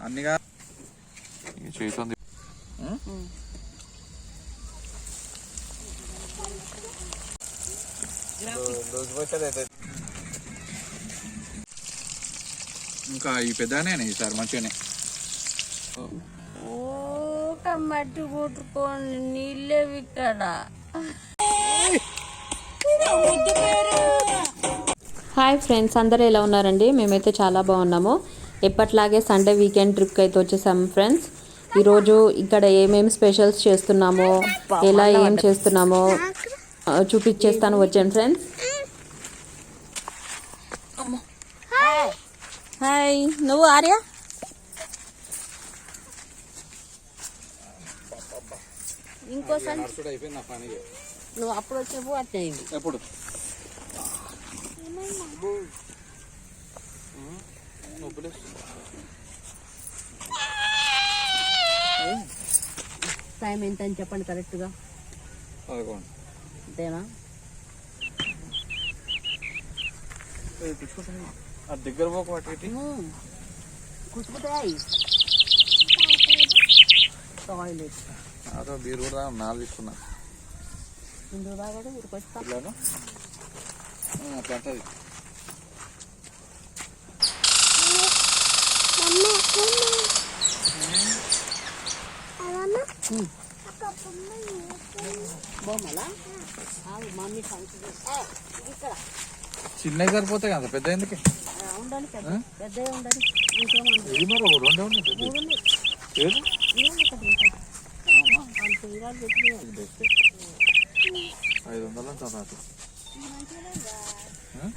అన్నిగా చేస్తుంది. ఇంకా ఈ పెద్దనే ఈసారి మంచిగానే మట్టి కొట్టుకొని నీళ్ళేవి ఇక్కడ. హాయ్ ఫ్రెండ్స్, అందరూ ఎలా ఉన్నారండి? మేమైతే చాలా బాగున్నాము. ఎప్పట్లాగే సండే వీకెండ్ ట్రిప్కి అయితే వచ్చేసాము ఫ్రెండ్స్. ఈరోజు ఇక్కడ ఏమేమి స్పెషల్స్ చేస్తున్నామో, ఎలా ఏం చేస్తున్నామో చూపించేస్తాను. వచ్చాను ఫ్రెండ్స్. హాయ్, నువ్వు ఆర్య? ఇంకోసారి నువ్వు అప్పుడు వచ్చినప్పుడు అట్లా అయింది. ఎప్పుడు టైం ఎంత అని చెప్పండి కరెక్ట్గా. అంతేనా? దగ్గర పోకటి కుట్టుకుతాయి. టాయిలెట్ అదో బీరు కూడా 4 తీసుకున్నా. ఇందులో బాగా ఊరికొచ్చాను అట్లా అంటది. బొమ్మలా మమ్మీ ఇక్కడ చిన్నవి సరిపోతాయి కదా, పెద్ద ఎందుకు ఉండాలి, పెద్దగా ఉండాలి. 500 అంత నాకు.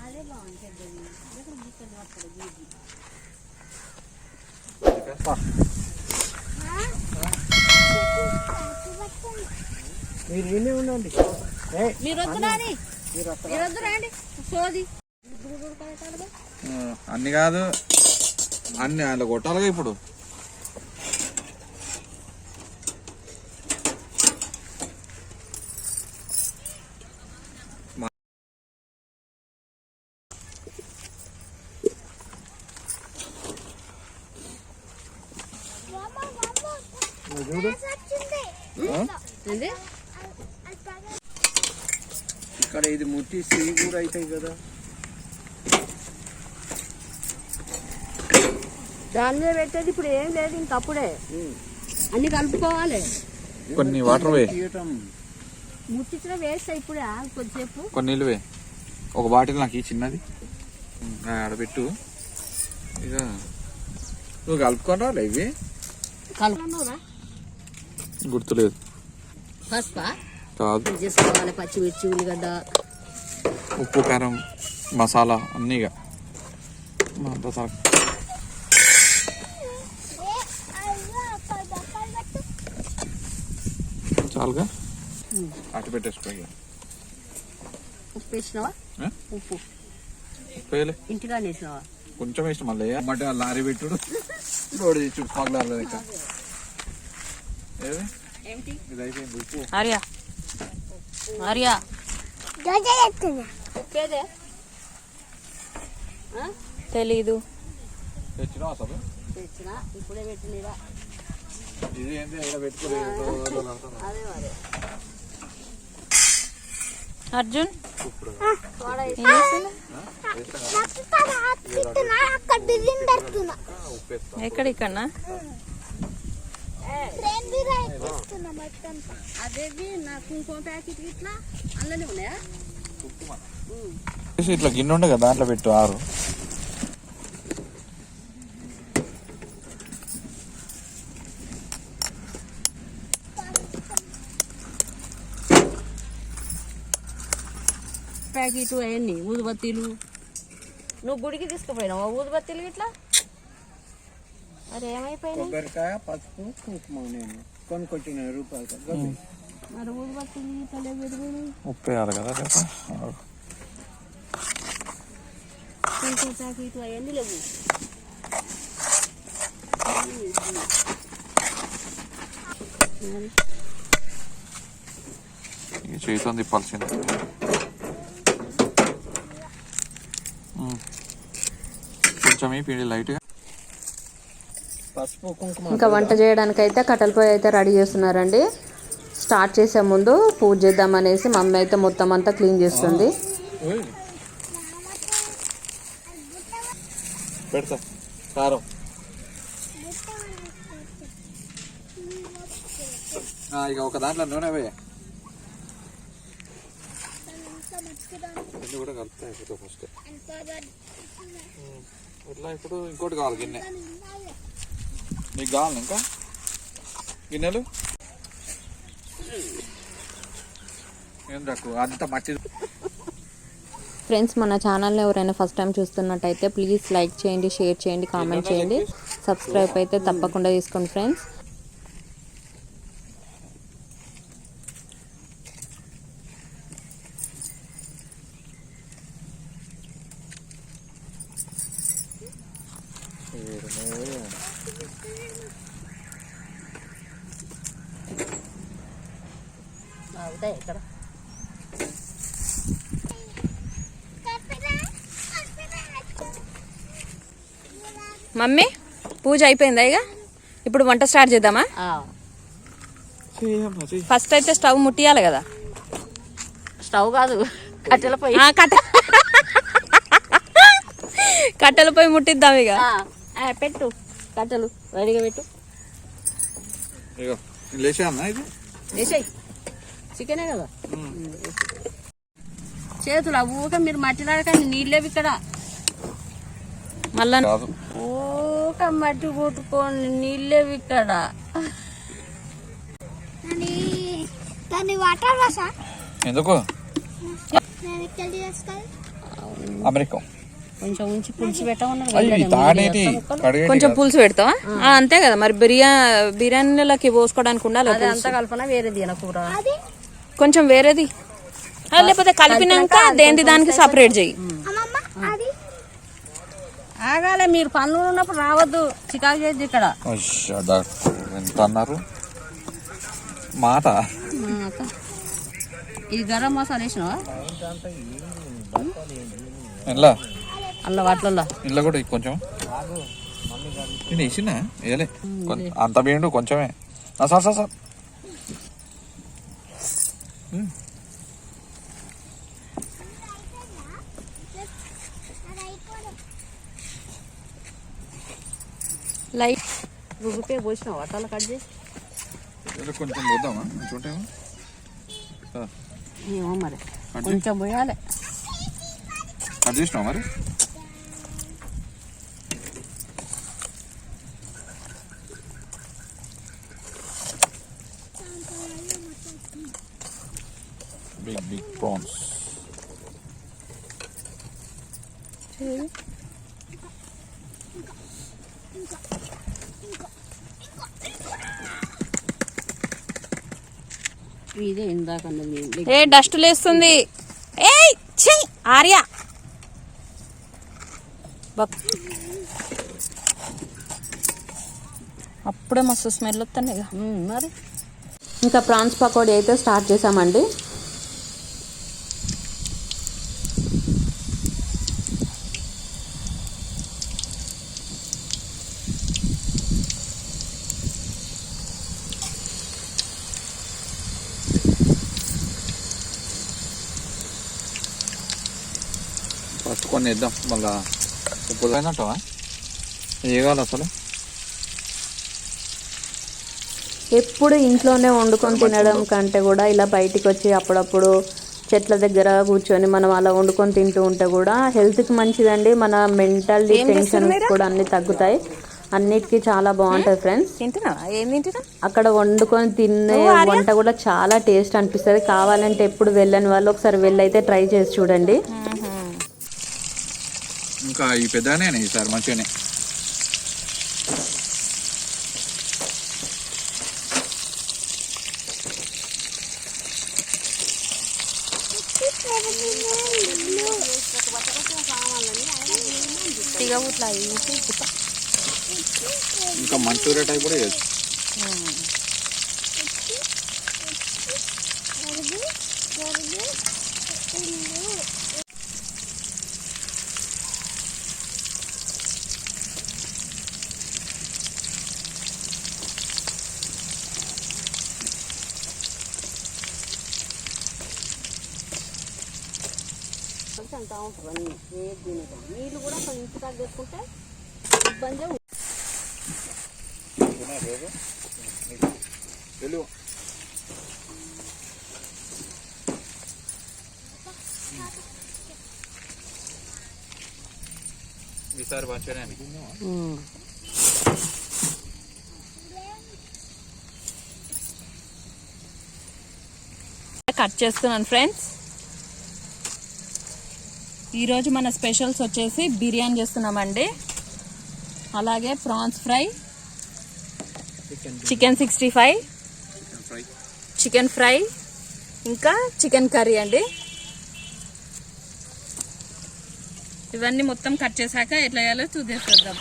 అదే బాగుంటుంది. మీరు వినే ఉండండి. మీరు వద్దు రాండి సోది. అన్ని కాదు, అన్ని అలా కొట్టాలిగా ఇప్పుడు. ఇక్కడ ఇది ముట్టి సివి కూడా అవుతాయి కదా. దాని మీద పెట్టేది ఇప్పుడు ఏం లేదు, ఇంకప్పుడే అన్ని కలుపుకోవాలి. కొన్ని వాటర్ వే, ముట్టించిన వేస్ట్ ఇప్పుడే కొద్దిసేపు. కొన్ని నీళ్ళు వే. ఒక బాటిల్ నాకు ఈ చిన్నది ఆడబెట్టు. ఇక నువ్వు కలుపుకొని రాలే ఇవి. కలుపుకున్నావురా? గుర్తులేదు. పసుపా కాదు, చేసుకోవాలి. పచ్చిమిర్చి, ఉల్లిగడ్డ, ఉప్పు, కారం, మసాలా అన్నీగా చాలుగా. అటు పెట్టేసుకో. ఉప్పు వేసినావా? ఉప్పు ఇంటిగా వేసినావా? కొంచెం వేసిన మళ్ళీ మట్టి లారీ పెట్టుడు రోడ్డు తెచ్చుడు పగలారు. ఇది అయిపోయింది. ఉప్పు ఆర్యా తెలీదు. తెచ్చినా అసలు తెచ్చినా ఇప్పుడే పెట్టినరా. ఇది ఏంటి ఇక్కడ పెట్టుకోలేదు. అదే మరి అర్జున్ ఎక్కడికన్నా అదేవి నాకు ఇంకో ప్యాకెట్ ఇట్లా అందులోనే ఉన్నాయా? ఇట్లా గిన్నె ఉండే కదా, దాంట్లో పెట్టు 6. ప్యాకెట్ అవన్నీ ఊదుబత్తీలు. నువ్వు గుడికి తీసుకుపోయినావా ఊదుబత్తీలు ఇట్లా? మరి ఏమైపోయినాయి? కొబ్బరికాయ, పసుపు, కుంకుమ నేను కొనుక్కొచ్చిన రూపాయలు. మరి ఊదుబత్తీలు ఇట్లా పెరిగినాయి. 36 కదా. ఇంకో ప్యాకెట్ అవన్నీ లేవు. చేతితో తిప్పాల్సింది. కొంచెం ఈ పిండి లైట్గా పసుపు కుంకుమ ఇంకా వంట చేయడానికి అయితే కట్టెల పొయ్యి అయితే రెడీ చేస్తున్నారండి. స్టార్ట్ చేసే ముందు పూజ చేద్దామనేసి మమ్మీ అయితే మొత్తం అంతా క్లీన్ చేస్తుంది. పెడతా కారం. ఇక ఒక దాంట్లో నూనె వేయ కూడా కలుపుతా అయిపోతుంది ఫస్ట్. ఇట్లా ఇప్పుడు ఇంకోటి కావాలి గిన్నె. నీకు కావాలి ఇంకా గిన్నెలు ఏం తక్కువ అంత మట్టి. ఫ్రెండ్స్, మన ఛానల్ని ఎవరైనా ఫస్ట్ టైం చూస్తున్నట్టయితే ప్లీజ్ లైక్ చేయండి, షేర్ చేయండి, కామెంట్ చేయండి, సబ్స్క్రైబ్ అయితే తప్పకుండా తీసుకోండి ఫ్రెండ్స్. ఇక్కడ మమ్మీ పూజ అయిపోయిందా? ఇక ఇప్పుడు వంట స్టార్ట్ చేద్దామా? ఫస్ట్ అయితే స్టవ్ ముట్టియాలి కదా. స్టవ్ కాదు, కట్టెల పొయ్యి. కట్టెల పొయ్యి ముట్టిద్దాం ఇక. పెట్టు కట్టెలు రెడీగా పెట్టు. వేసాయి చికెనే కదా. చేతులు ఊక మీరు మట్టిలాడకండి, నీళ్ళేవి ఇక్కడ. మళ్ళా ఊక మట్టి కొట్టుకోండి, నీళ్ళేవి ఇక్కడ. ఎందుకు అమెరికా కొంచెం ఉంచి పులుసు పెట్టమన్నారు. కొంచెం పులుసు పెడతావా? అంతే కదా మరి. బిర్యానీలకి పోసుకోవడానికి ఉండాలి. అదే అంతా కలపన వేరేది కూర, కొంచెం వేరేది, లేకపోతే కలిపినాక దేని దానికి సపరేట్ చెయ్యి. ఆగాలే, మీరు పనులు ఉన్నప్పుడు రావద్దు, చికాకు చేద్ది ఇక్కడ. ఎంత అన్నారు మాట. ఇది గరం మసాలా వేసినావా? అల్ల వాటిల్లో ఇంట్లో కూడా కొంచెం నేను వేసినా వేయలే, అంత వేయండు కొంచెమే. సార్ సార్ సార్ లైట్ రూపాయ పోసినావా అట్లా కట్ చేసి? కొంచెం పోద్దామా చూంటేమో. ఏమో మరి కొంచెం పోయాలి. కట్ చేసినావా మరి? big prawns. ఇదే ఇందాక ఏ డస్ట్ లేస్తుంది. ఏయ్ ఛీ ఆర్య, అప్పుడే మస్తు స్మెల్ వస్తున్నాయి మరి. ఇంకా ప్రాన్స్ పకోడీ అయితే స్టార్ట్ చేసామండి. ఫస్ట్ కొన్ని వేద్దాం, మళ్ళా ఉప్పు అయినట్టవా వేయగాలి అసలు. ఎప్పుడు ఇంట్లోనే వండుకొని తినడం కంటే కూడా ఇలా బయటికి వచ్చి అప్పుడప్పుడు చెట్ల దగ్గర కూర్చొని మనం అలా వండుకొని తింటూ ఉంటే కూడా హెల్త్కి మంచిదండి. మన మెంటల్ టెన్షన్ కూడా అన్ని తగ్గుతాయి, అన్నిటికీ చాలా బాగుంటుంది ఫ్రెండ్స్. అక్కడ వండుకొని తినే వంట కూడా చాలా టేస్ట్ అనిపిస్తుంది. కావాలంటే ఎప్పుడు వెళ్ళని వాళ్ళు ఒకసారి వెళ్ళైతే ట్రై చేసి చూడండి. ఇంకా ఈ పెద్దనే ఈసారి మంచిగానే. ఇంకా మంచూరియా టైప్ కూడా చేయొచ్చు. చేసుకుంటా ఉంటారు అన్ని ఏది తినటం. నీళ్ళు కూడా కొంచెం ఇంటి కాడ చేసుకుంటే ఇబ్బంది ఉంది. వెళ్ళు. ఈసారి మంచిగానే కట్ చేస్తున్నాను ఫ్రెండ్స్. ఈరోజు మన స్పెషల్స్ వచ్చేసి బిర్యానీ చేస్తున్నామండి, అలాగే prawns fry, chicken 65, chicken fry, ఇంకా చికెన్ కర్రీ అండి. ఇవన్నీ మొత్తం కట్ చేశాక ఎట్లా చేయాలో చూసేద్దాం.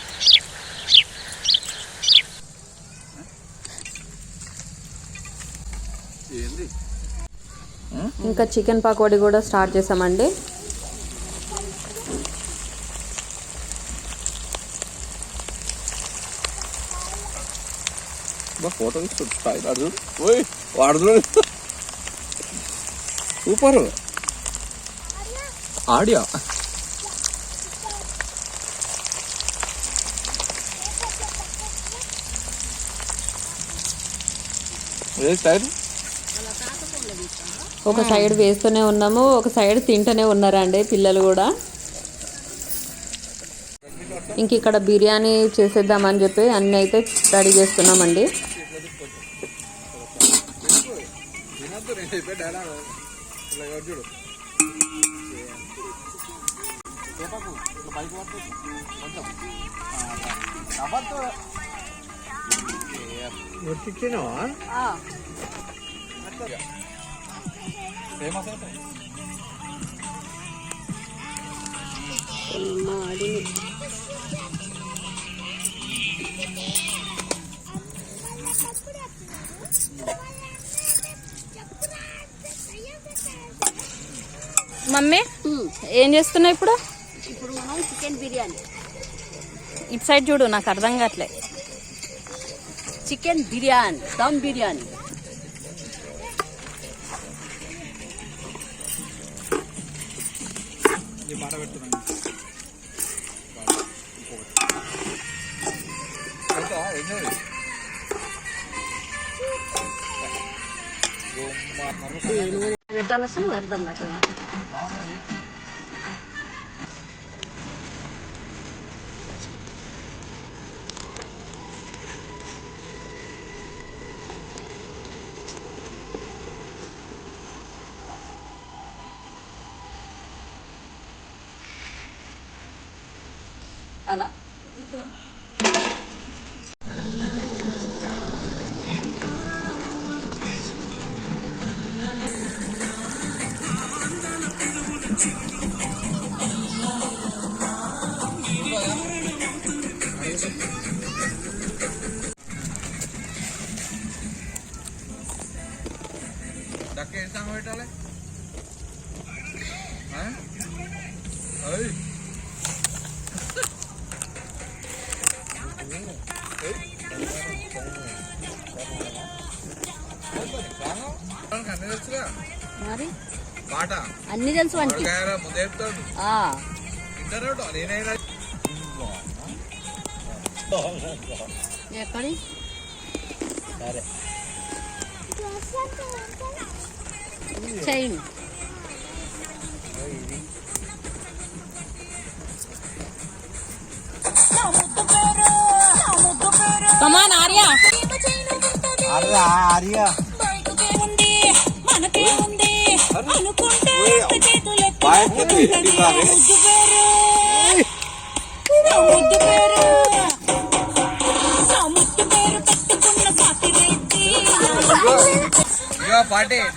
ఇంకా చికెన్ పకోడీ కూడా స్టార్ట్ చేసామండి. ఫోటో తీసుకుంటాడు వాడు సూపర్ ఆడియా. ఒక సైడ్ వేస్తూనే ఉన్నాము, ఒక సైడ్ తింటూనే ఉన్నారండి పిల్లలు కూడా. ఇంక ఇక్కడ బిర్యానీ చేసేద్దామని చెప్పి అన్నీ అయితే రెడీ చేస్తున్నామండి. మమ్మీ ఏం చేస్తున్నావు ఇప్పుడు? ఇప్పుడు మనం చికెన్ బిర్యానీ. ఇటు సైడ్ చూడు, నాకు అర్థం కావట్లే. చికెన్ బిర్యానీ, దమ్ బిర్యానీ. అర్థం కాదు. అలా డక్క ఏం సాంగ్ పెట్టాలి? మరి పాట అన్ని తెలుసు అంటే ముందు చెప్తాడు ఇంటర్నెట్ నేనైనా ఎక్కడి చైన్ కమాన్ ఆర్యా. ఆర్యా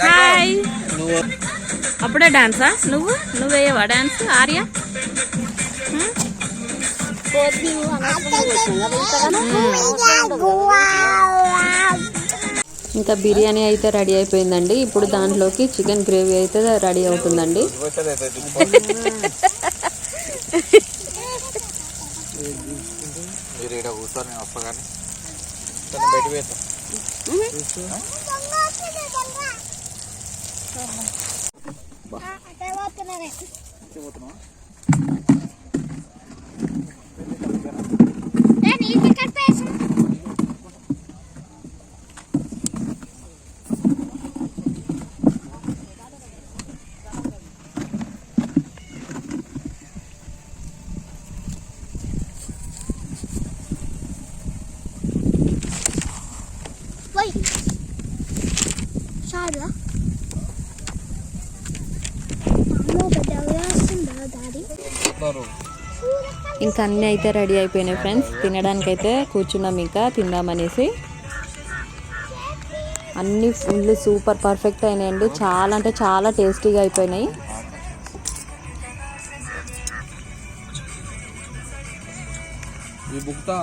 హాయ్. అప్పుడే డాన్సా? నువ్వు వేయవా డాన్స్ ఆర్యా? ఇంకా బిర్యానీ అయితే రెడీ అయిపోయిందండి. ఇప్పుడు దాంట్లోకి చికెన్ గ్రేవీ అయితే రెడీ అవుతుందండి. మీరు ఇక్కడ కూర్చొని నేను వస్తా కానీ బయట వేస్తా. పోతున్నావా? ఇంకా అన్నీ అయితే రెడీ అయిపోయినాయి ఫ్రెండ్స్. తినడానికైతే కూర్చున్నాం, ఇంకా తిందామనేసి. అన్నీ ఫుల్ సూపర్ పర్ఫెక్ట్ అయినాయండి. చాలా అంటే చాలా టేస్టీగా అయిపోయినాయి. ఈ బుక్తా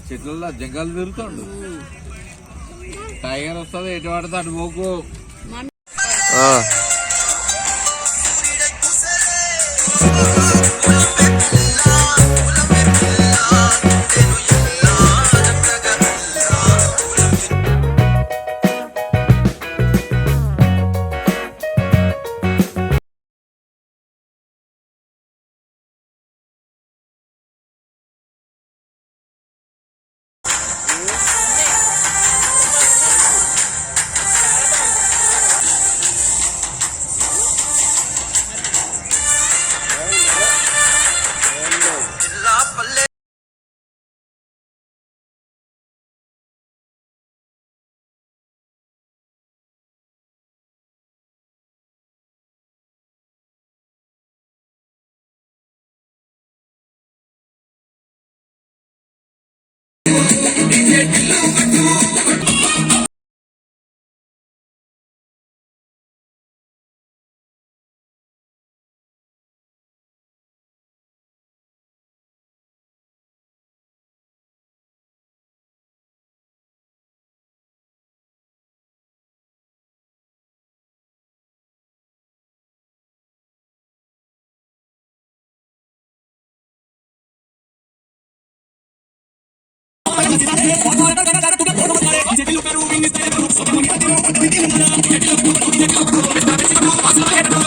చెట్లలో జంగాలు తిరుగుతాడు. టైగర్ వస్తుంది, ఎటు పడితే అటు పోకు.